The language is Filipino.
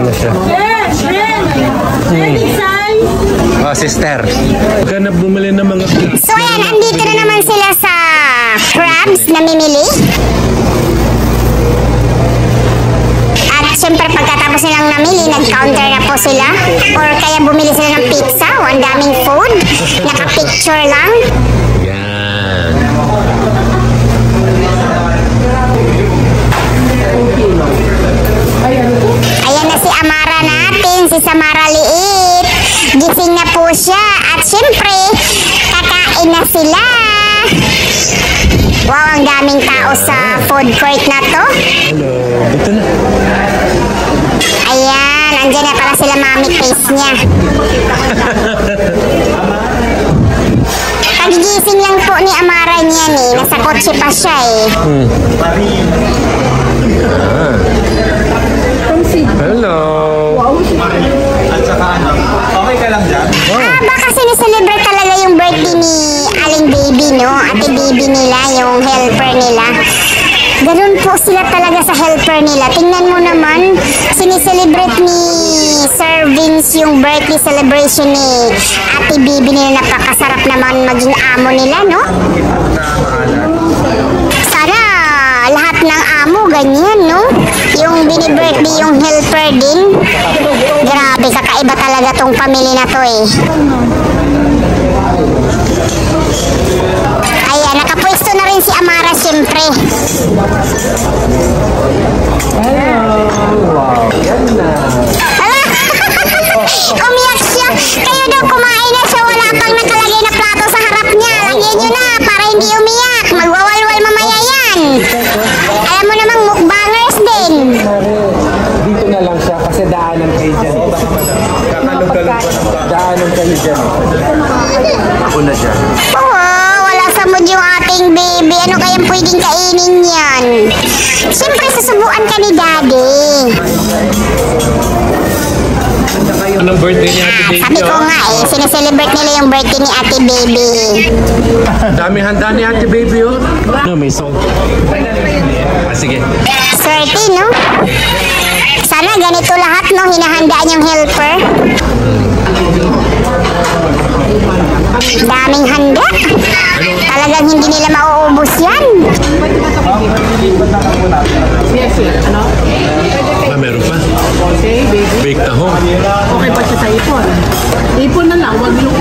na siya. Oh, sister. Ganap bumili ng mga... So ayan, andito na naman sila sa crabs na mimili. At syempre pagkatapos nilang namili, nag-counter na po sila. Or kaya bumili sila ng pizza. O, ang daming food. Naka-picture lang. Yan. Ayan na si Amara natin, si Samara Liit. Gising na po siya. At syempre, kakain na sila. Wow, ang daming tao sa food court na to. Hello, dito na. Ayan, andyan na pala sila mami face niya. Pagigising lang po ni Amara niyan eh. Nasa kotse pa siya eh. Hello. At saka ano, okay ka lang dyan? Baka sineselebrate talaga yung birthday ni Aling Baby, no? Ate Baby nila, yung helper nila. Ganun po sila talaga sa helper nila. Tingnan mo naman, sineselebrate ni Sir Vince yung birthday celebration ni Ate Baby nila. Napakasarap naman maging amo nila, no? Sana lahat ng amo ganyan, no? Yung bini-birthday yung helper din. Grabe, kakaiba talaga tong pamilya na to eh. Ayan, nakapwesto na rin si Amara syempre. Hello. Wow, yan na. Umiyak siya. Kayo daw kumain na siya. Wala pang nakalagay na plato sa harap niya. Lagyan nyo na para hindi umiyak. Magwawalwal mamaya yan. Alam mo namang mukbangers din. Dito na lang siya kasi daanan kayo dyan. Daanan kayo dyan. Ako na dyan. Oo, wala sa mood yung ating baby. Ano kayang pwedeng kainin yan? Siyempre, susubuan ka ni Daddy. Anong birthday ni Ate Baby? Sabi ko nga eh, sineselebrate nila yung birthday ni Ate Baby. Daming handa ni Ate Baby, oh. No, may song. Sige. Swerte, no? Sana ganito lahat, no? Hinahandaan yung helper. Daming handa. Talagang hindi nila mauubos yan. Meron pa? Okay, baby. Bake taho. Okay pa siya sa ipon. Ipon na lang, wag yung